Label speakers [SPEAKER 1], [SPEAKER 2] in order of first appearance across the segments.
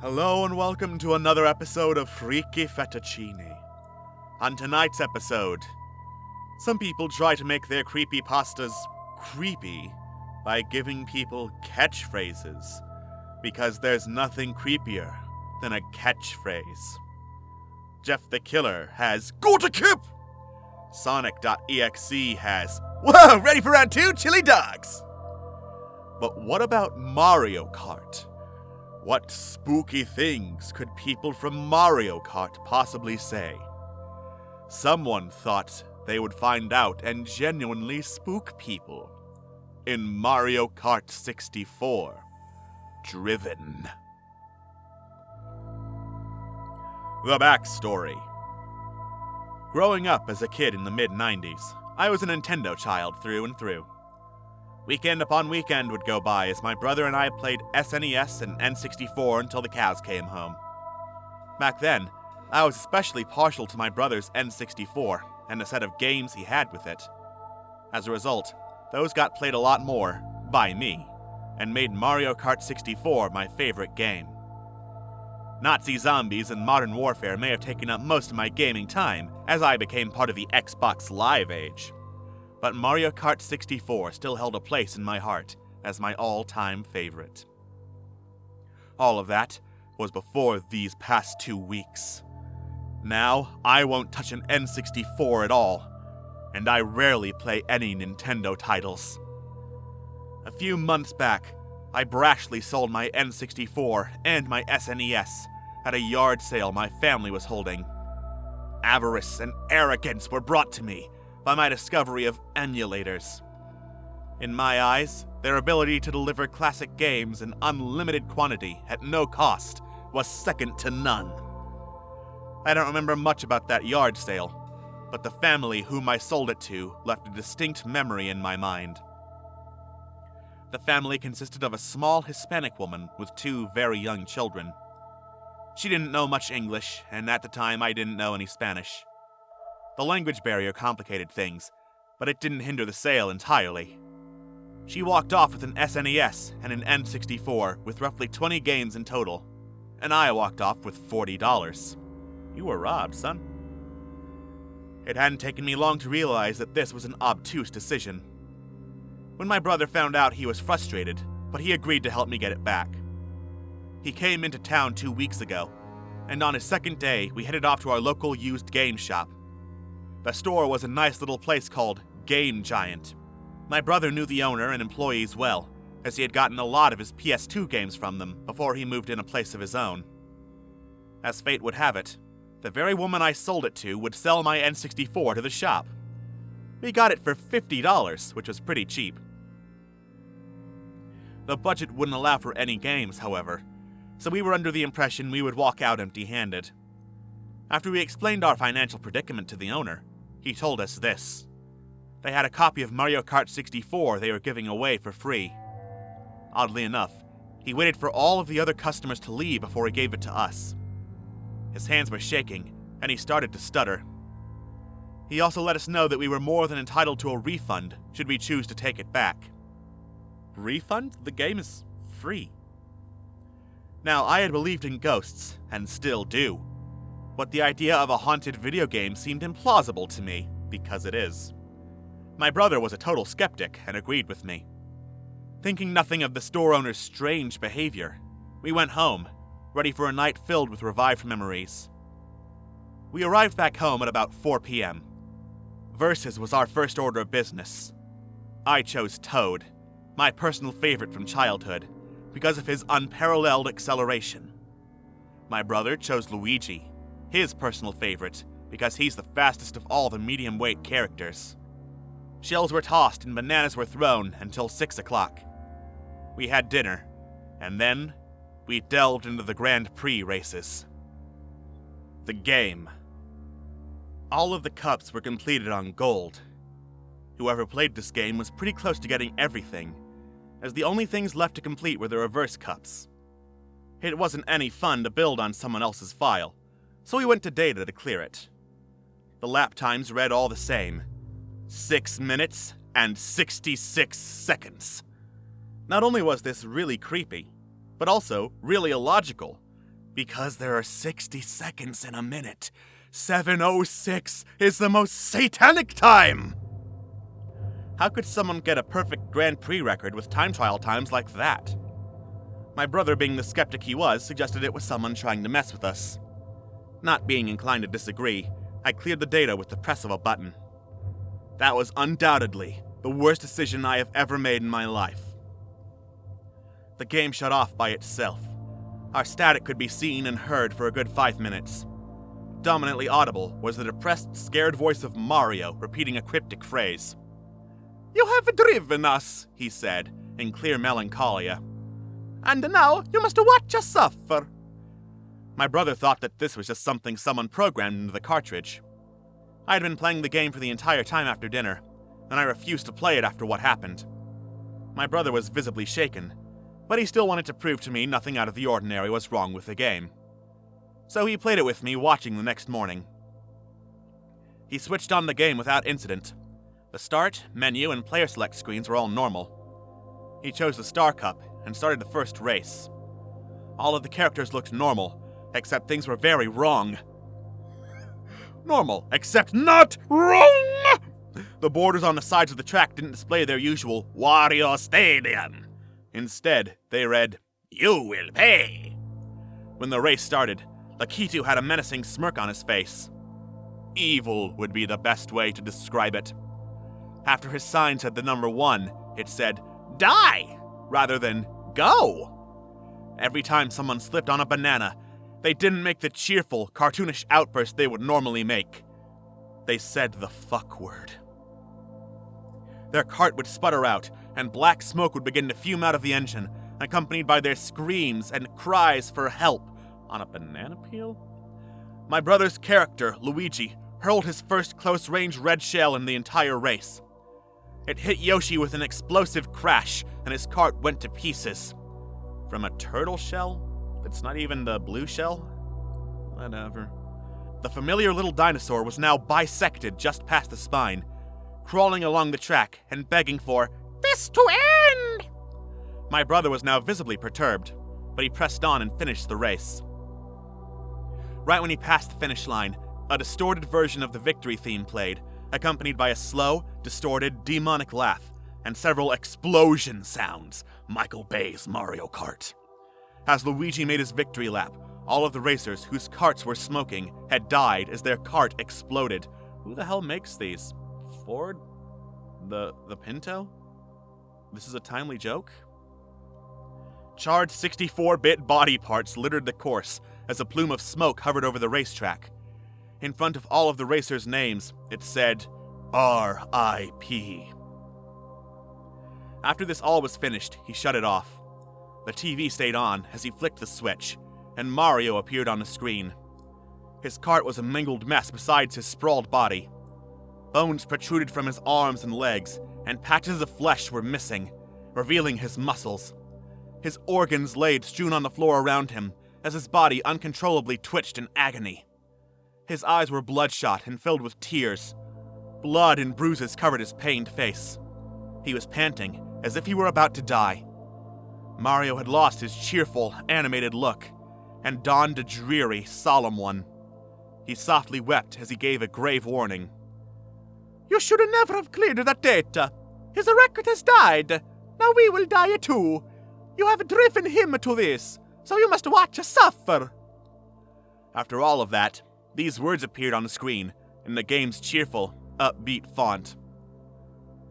[SPEAKER 1] Hello and welcome to another episode of Freaky Fettuccine. On tonight's episode, some people try to make their creepypastas creepy by giving people catchphrases, because there's nothing creepier than a catchphrase. Jeff the Killer has "Go to Kip!" Sonic.exe has "Whoa, ready for round 2, chili dogs!" But what about Mario Kart? What spooky things could people from Mario Kart possibly say? Someone thought they would find out and genuinely spook people in Mario Kart 64 Driven. The backstory. Growing up as a kid in the mid-90s, I was a Nintendo child through and through. Weekend upon weekend would go by as my brother and I played SNES and N64 until the cows came home. Back then, I was especially partial to my brother's N64 and the set of games he had with it. As a result, those got played a lot more by me, and made Mario Kart 64 my favorite game. Nazi zombies and Modern Warfare may have taken up most of my gaming time as I became part of the Xbox Live age. But Mario Kart 64 still held a place in my heart as my all-time favorite. All of that was before these past 2 weeks. Now, I won't touch an N64 at all, and I rarely play any Nintendo titles. A few months back, I brashly sold my N64 and my SNES at a yard sale my family was holding. Avarice and arrogance were brought to me by my discovery of emulators. In my eyes, their ability to deliver classic games in unlimited quantity at no cost was second to none. I don't remember much about that yard sale, but the family whom I sold it to left a distinct memory in my mind. The family consisted of a small Hispanic woman with 2 very young children. She didn't know much English, and at the time I didn't know any Spanish. The language barrier complicated things, but it didn't hinder the sale entirely. She walked off with an SNES and an N64 with roughly 20 games in total, and I walked off with $40. You were robbed, son. It hadn't taken me long to realize that this was an obtuse decision. When my brother found out, he was frustrated, but he agreed to help me get it back. He came into town 2 weeks ago, and on his second day, we headed off to our local used game shop. The store was a nice little place called Game Giant. My brother knew the owner and employees well, as he had gotten a lot of his PS2 games from them before he moved in a place of his own. As fate would have it, the very woman I sold it to would sell my N64 to the shop. We got it for $50, which was pretty cheap. The budget wouldn't allow for any games, however, so we were under the impression we would walk out empty-handed. After we explained our financial predicament to the owner, he told us this. They had a copy of Mario Kart 64 they were giving away for free. Oddly enough, he waited for all of the other customers to leave before he gave it to us. His hands were shaking, and he started to stutter. He also let us know that we were more than entitled to a refund should we choose to take it back. Refund? The game is free. Now, I had believed in ghosts, and still do, but the idea of a haunted video game seemed implausible to me, because it is. My brother was a total skeptic and agreed with me. Thinking nothing of the store owner's strange behavior, we went home, ready for a night filled with revived memories. We arrived back home at about 4 p.m. Versus was our first order of business. I chose Toad, my personal favorite from childhood, because of his unparalleled acceleration. My brother chose Luigi, his personal favorite, because he's the fastest of all the medium-weight characters. Shells were tossed and bananas were thrown until 6 o'clock. We had dinner, and then we delved into the Grand Prix races. The game. All of the cups were completed on gold. Whoever played this game was pretty close to getting everything, as the only things left to complete were the reverse cups. It wasn't any fun to build on someone else's file, so we went to data to clear it. The lap times read all the same. 6 minutes and 66 seconds. Not only was this really creepy, but also really illogical, Because there are 60 seconds in a minute. 7:06 is the most satanic time! How could someone get a perfect Grand Prix record with time trial times like that? My brother, being the skeptic he was, suggested it was someone trying to mess with us. Not being inclined to disagree, I cleared the data with the press of a button. That was undoubtedly the worst decision I have ever made in my life. The game shut off by itself. Our static could be seen and heard for a good 5 minutes. Dominantly audible was the depressed, scared voice of Mario repeating a cryptic phrase. "You have driven us," he said, in clear melancholia. "And now you must watch us suffer." My brother thought that this was just something someone programmed into the cartridge. I had been playing the game for the entire time after dinner, and I refused to play it after what happened. My brother was visibly shaken, but he still wanted to prove to me nothing out of the ordinary was wrong with the game. So he played it with me, watching the next morning. He switched on the game without incident. The start, menu, and player select screens were all normal. He chose the Star Cup and started the first race. All of the characters looked normal, except things were very wrong. Normal, except not wrong! The borders on the sides of the track didn't display their usual Wario Stadium. Instead, they read, "You will pay." When the race started, Lakitu had a menacing smirk on his face. Evil would be the best way to describe it. After his sign said the number 1, it said, "Die!" rather than "Go!" Every time someone slipped on a banana, they didn't make the cheerful, cartoonish outburst they would normally make. They said the fuck word. Their cart would sputter out, and black smoke would begin to fume out of the engine, accompanied by their screams and cries for help. On a banana peel? My brother's character, Luigi, hurled his first close-range red shell in the entire race. It hit Yoshi with an explosive crash, and his cart went to pieces. From a turtle shell? That's not even the blue shell? Whatever. The familiar little dinosaur was now bisected just past the spine, crawling along the track and begging for this to end! My brother was now visibly perturbed, but he pressed on and finished the race. Right when he passed the finish line, a distorted version of the victory theme played, accompanied by a slow, distorted, demonic laugh and several explosion sounds, Michael Bay's Mario Kart. As Luigi made his victory lap, all of the racers whose carts were smoking had died as their cart exploded. Who the hell makes these? Ford? The Pinto? This is a timely joke? Charred 64-bit body parts littered the course as a plume of smoke hovered over the racetrack. In front of all of the racers' names, it said, R.I.P. After this all was finished, he shut it off. The TV stayed on as he flicked the switch, and Mario appeared on the screen. His cart was a mangled mess besides his sprawled body. Bones protruded from his arms and legs, and patches of flesh were missing, revealing his muscles. His organs laid strewn on the floor around him, as his body uncontrollably twitched in agony. His eyes were bloodshot and filled with tears. Blood and bruises covered his pained face. He was panting, as if he were about to die. Mario had lost his cheerful, animated look, and donned a dreary, solemn one. He softly wept as he gave a grave warning. "You should never have cleared that data. His record has died. Now we will die too. You have driven him to this, so you must watch us suffer." After all of that, these words appeared on the screen, in the game's cheerful, upbeat font.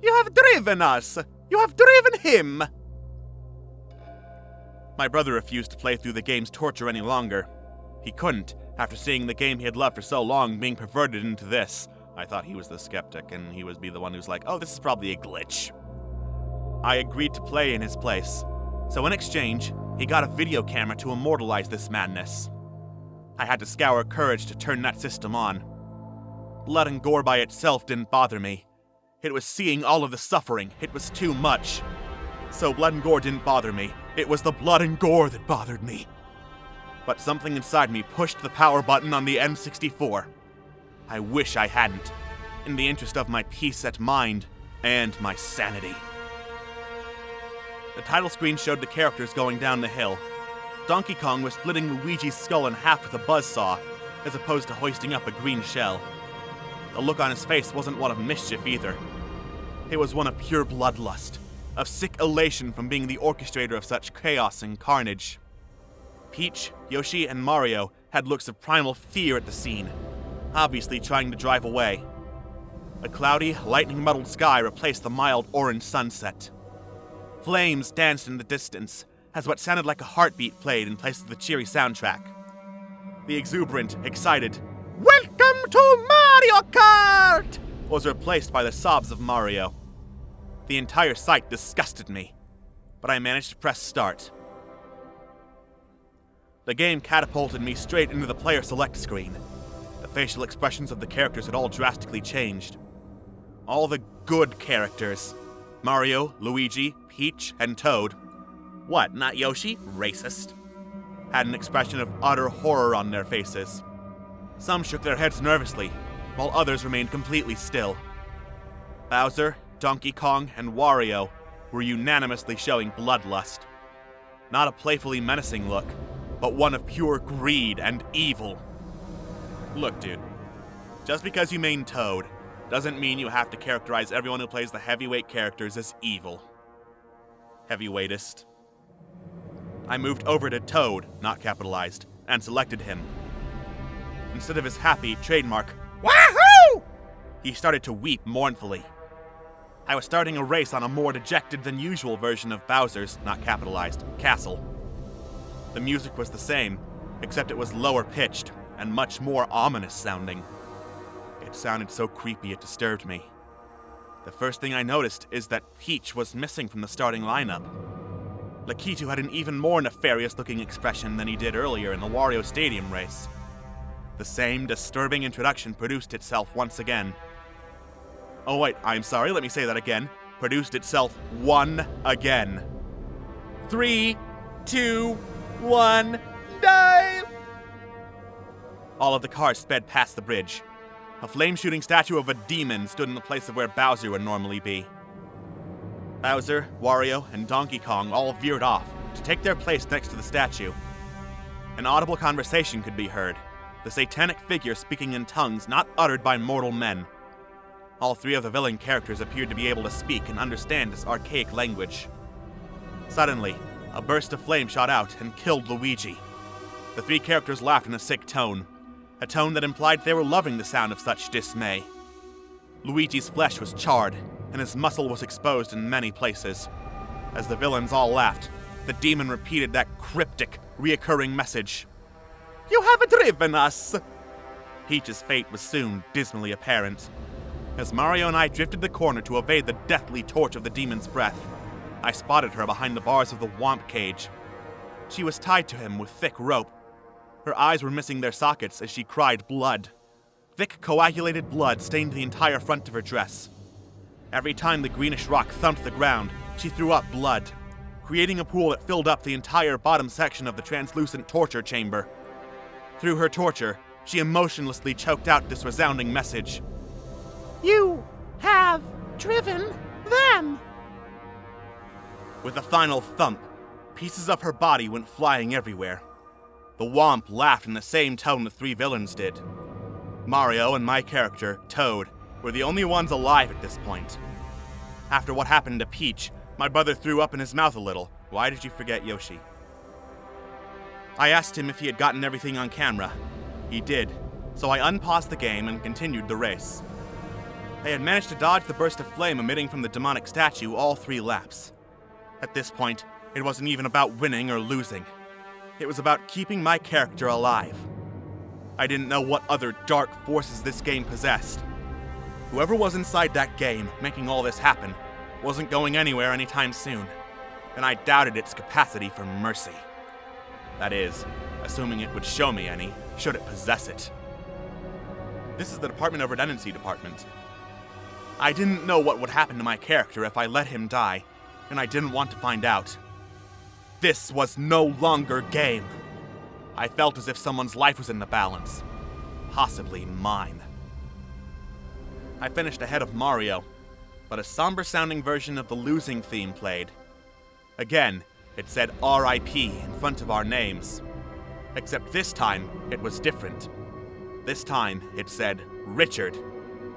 [SPEAKER 1] "You have driven us! You have driven him!" My brother refused to play through the game's torture any longer. He couldn't, after seeing the game he had loved for so long being perverted into this. I thought he was the skeptic, and he would be the one who's like, oh, this is probably a glitch. I agreed to play in his place, so in exchange, he got a video camera to immortalize this madness. I had to scour courage to turn that system on. Blood and gore by itself didn't bother me. It was seeing all of the suffering, it was too much. So blood and gore didn't bother me, it was the blood and gore that bothered me. But something inside me pushed the power button on the N64. I wish I hadn't, in the interest of my peace at mind and my sanity. The title screen showed the characters going down the hill. Donkey Kong was splitting Luigi's skull in half with a buzzsaw, as opposed to hoisting up a green shell. The look on his face wasn't one of mischief either. It was one of pure bloodlust, of sick elation from being the orchestrator of such chaos and carnage. Peach, Yoshi, and Mario had looks of primal fear at the scene, obviously trying to drive away. A cloudy, lightning-muddled sky replaced the mild orange sunset. Flames danced in the distance, as what sounded like a heartbeat played in place of the cheery soundtrack. The exuberant, excited, "Welcome to Mario Kart!" was replaced by the sobs of Mario. The entire sight disgusted me, but I managed to press start. The game catapulted me straight into the player select screen. The facial expressions of the characters had all drastically changed. All the good characters, Mario, Luigi, Peach, and Toad, what, not Yoshi? Racist, had an expression of utter horror on their faces. Some shook their heads nervously, while others remained completely still. Bowser, Donkey Kong, and Wario were unanimously showing bloodlust. Not a playfully menacing look, but one of pure greed and evil. Look, dude, just because you main Toad doesn't mean you have to characterize everyone who plays the heavyweight characters as evil. Heavyweightist. I moved over to Toad, not capitalized, and selected him. Instead of his happy trademark, "Wahoo!" he started to weep mournfully. I was starting a race on a more dejected than usual version of Bowser's, not capitalized, castle. The music was the same, except it was lower pitched and much more ominous sounding. It sounded so creepy it disturbed me. The first thing I noticed is that Peach was missing from the starting lineup. Lakitu had an even more nefarious looking expression than he did earlier in the Wario Stadium race. The same disturbing introduction produced itself once again. Oh wait, I'm sorry, let me say that again. Produced itself again. 3, 2, 1, dive! All of the cars sped past the bridge. A flame-shooting statue of a demon stood in the place of where Bowser would normally be. Bowser, Wario, and Donkey Kong all veered off to take their place next to the statue. An audible conversation could be heard, the satanic figure speaking in tongues not uttered by mortal men. All three of the villain characters appeared to be able to speak and understand this archaic language. Suddenly, a burst of flame shot out and killed Luigi. The three characters laughed in a sick tone, a tone that implied they were loving the sound of such dismay. Luigi's flesh was charred, and his muscle was exposed in many places. As the villains all laughed, the demon repeated that cryptic, reoccurring message. "You have driven us!" Peach's fate was soon dismally apparent. As Mario and I drifted the corner to evade the deathly torch of the demon's breath, I spotted her behind the bars of the Womp cage. She was tied to him with thick rope. Her eyes were missing their sockets as she cried blood. Thick coagulated blood stained the entire front of her dress. Every time the greenish rock thumped the ground, she threw up blood, creating a pool that filled up the entire bottom section of the translucent torture chamber. Through her torture, she emotionlessly choked out this resounding message. "You have driven them!" With a final thump, pieces of her body went flying everywhere. The Womp laughed in the same tone the three villains did. Mario and my character, Toad, were the only ones alive at this point. After what happened to Peach, my brother threw up in his mouth a little. Why did you forget Yoshi? I asked him if he had gotten everything on camera. He did, so I unpaused the game and continued the race. I had managed to dodge the burst of flame emitting from the demonic statue all 3 laps. At this point, it wasn't even about winning or losing. It was about keeping my character alive. I didn't know what other dark forces this game possessed. Whoever was inside that game making all this happen wasn't going anywhere anytime soon, and I doubted its capacity for mercy. That is, assuming it would show me any, should it possess it. This is the Department of Redundancy Department. I didn't know what would happen to my character if I let him die, and I didn't want to find out. This was no longer game. I felt as if someone's life was in the balance, possibly mine. I finished ahead of Mario, but a somber-sounding version of the losing theme played. Again, It said R.I.P. in front of our names. Except this time, it was different. This time, it said Richard,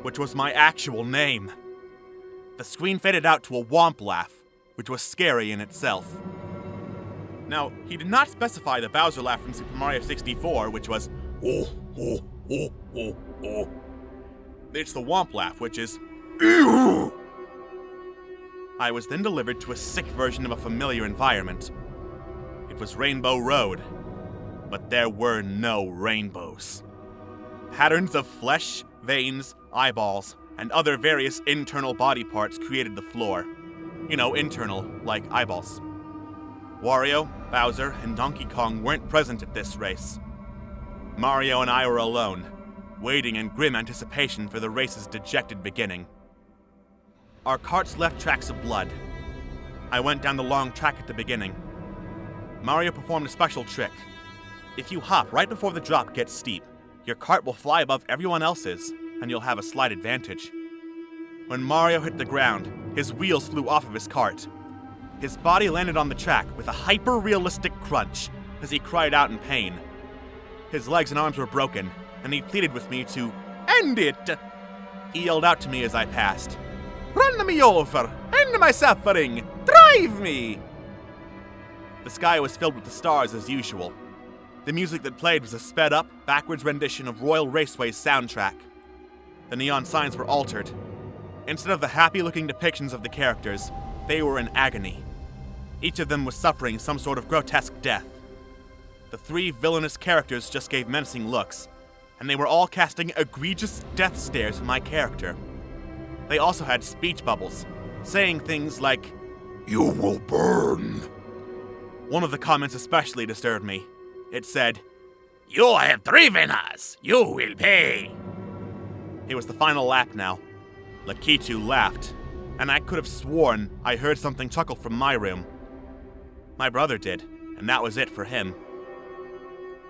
[SPEAKER 1] which was my actual name. The screen faded out to a womp laugh, which was scary in itself. Now, he did not specify the Bowser laugh from Super Mario 64, which was oh, oh, oh, oh, oh. It's the womp laugh, which is ew. I was then delivered to a sick version of a familiar environment. It was Rainbow Road, but there were no rainbows. Patterns of flesh, veins, eyeballs, and other various internal body parts created the floor. You know, internal, like eyeballs. Wario, Bowser, and Donkey Kong weren't present at this race. Mario and I were alone, waiting in grim anticipation for the race's dejected beginning. Our carts left tracks of blood. I went down the long track at the beginning. Mario performed a special trick. If you hop right before the drop gets steep, your cart will fly above everyone else's, and you'll have a slight advantage. When Mario hit the ground, his wheels flew off of his cart. His body landed on the track with a hyper-realistic crunch as he cried out in pain. His legs and arms were broken, and he pleaded with me to end it. He yelled out to me as I passed, "Run me over! End my suffering! Drive me!" The sky was filled with the stars as usual. The music that played was a sped-up, backwards rendition of Royal Raceway's soundtrack. The neon signs were altered. Instead of the happy-looking depictions of the characters, they were in agony. Each of them was suffering some sort of grotesque death. The three villainous characters just gave menacing looks, and they were all casting egregious death stares at my character. They also had speech bubbles, saying things like, "You will burn." One of the comments especially disturbed me. It said, "You have driven us. You will pay." It was the final lap now. Lakitu laughed, and I could have sworn I heard something chuckle from my room. My brother did, and that was it for him.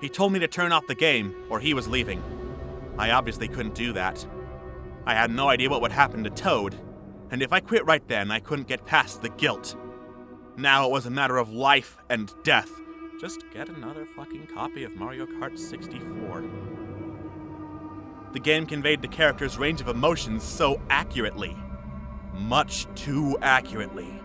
[SPEAKER 1] He told me to turn off the game, or he was leaving. I obviously couldn't do that. I had no idea what would happen to Toad, and if I quit right then, I couldn't get past the guilt. Now it was a matter of life and death. Just get another fucking copy of Mario Kart 64. The game conveyed the character's range of emotions so accurately. Much too accurately.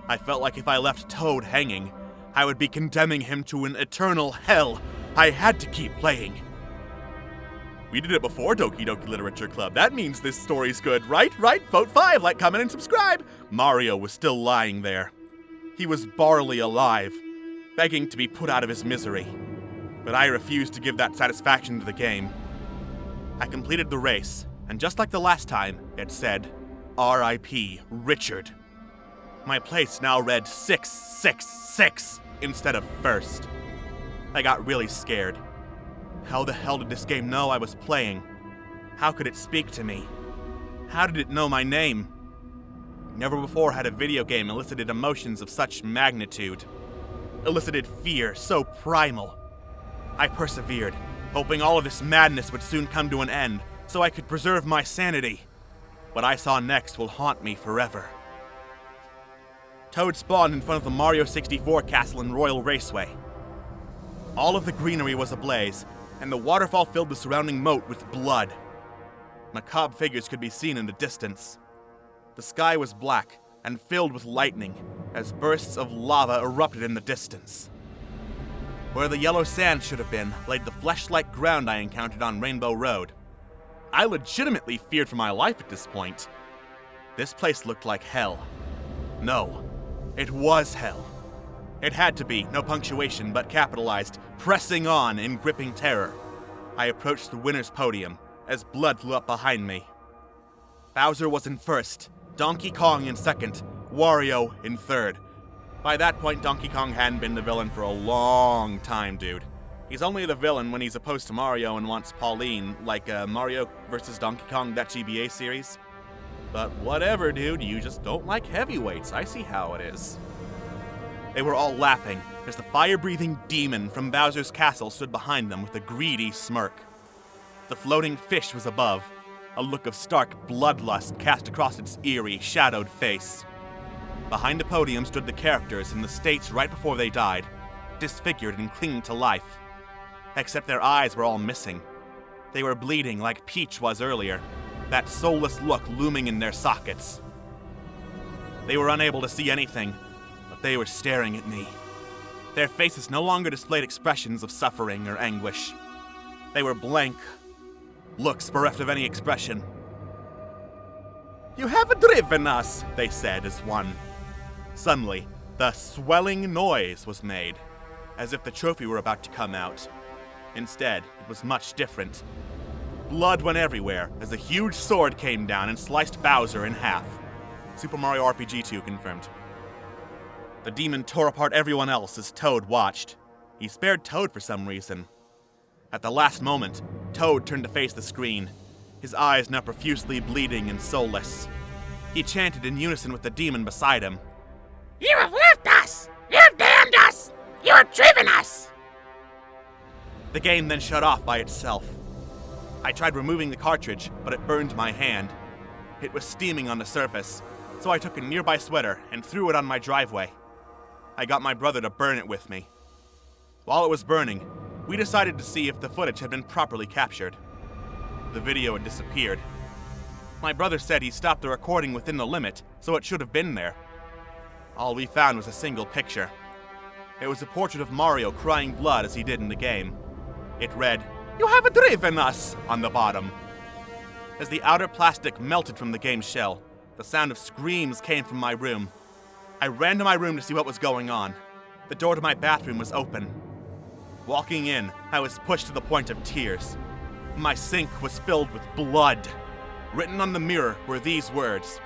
[SPEAKER 1] I felt like if I left Toad hanging, I would be condemning him to an eternal hell. I had to keep playing. We did it before, Doki Doki Literature Club. That means this story's good, right? Vote 5, like, comment, and subscribe. Mario was still lying there. He was barely alive, begging to be put out of his misery. But I refused to give that satisfaction to the game. I completed the race, and just like the last time, it said, R.I.P. Richard. My place now read 666 instead of first. I got really scared. How the hell did this game know I was playing? How could it speak to me? How did it know my name? Never before had a video game elicited emotions of such magnitude. Elicited fear so primal. I persevered, hoping all of this madness would soon come to an end, so I could preserve my sanity. What I saw next will haunt me forever. Toad spawned in front of the Mario 64 castle in Royal Raceway. All of the greenery was ablaze, and the waterfall filled the surrounding moat with blood. Macabre figures could be seen in the distance. The sky was black and filled with lightning, as bursts of lava erupted in the distance. Where the yellow sand should have been laid the flesh-like ground I encountered on Rainbow Road. I legitimately feared for my life at this point. This place looked like hell. No, it was hell. It had to be, no punctuation, but capitalized, pressing on in gripping terror. I approached the winner's podium, as blood flew up behind me. Bowser was in first, Donkey Kong in second, Wario in third. By that point, Donkey Kong hadn't been the villain for a long time, dude. He's only the villain when he's opposed to Mario and wants Pauline, like Mario vs. Donkey Kong, that GBA series. But whatever, dude, you just don't like heavyweights, I see how it is. They were all laughing as the fire-breathing demon from Bowser's castle stood behind them with a greedy smirk. The floating fish was above, a look of stark bloodlust cast across its eerie, shadowed face. Behind a podium stood the characters in the states right before they died, disfigured and clinging to life. Except their eyes were all missing. They were bleeding like Peach was earlier, that soulless look looming in their sockets. They were unable to see anything, but they were staring at me. Their faces no longer displayed expressions of suffering or anguish. They were blank, looks bereft of any expression. "You have driven us," they said as one. Suddenly, the swelling noise was made, as if the trophy were about to come out. Instead, it was much different. Blood went everywhere as a huge sword came down and sliced Bowser in half. Super Mario RPG 2 confirmed. The demon tore apart everyone else as Toad watched. He spared Toad for some reason. At the last moment, Toad turned to face the screen, his eyes now profusely bleeding and soulless. He chanted in unison with the demon beside him.
[SPEAKER 2] "You have left us! You have damned us! You have driven us!"
[SPEAKER 1] The game then shut off by itself. I tried removing the cartridge, but it burned my hand. It was steaming on the surface, so I took a nearby sweater and threw it on my driveway. I got my brother to burn it with me. While it was burning, we decided to see if the footage had been properly captured. The video had disappeared. My brother said he stopped the recording within the limit, so it should have been there. All we found was a single picture. It was a portrait of Mario crying blood as he did in the game. It read, "You have driven us," on the bottom. As the outer plastic melted from the game's shell, the sound of screams came from my room. I ran to my room to see what was going on. The door to my bathroom was open. Walking in, I was pushed to the point of tears. My sink was filled with blood. Written on the mirror were these words,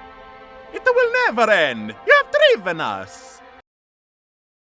[SPEAKER 1] "It will never end! You have driven us!"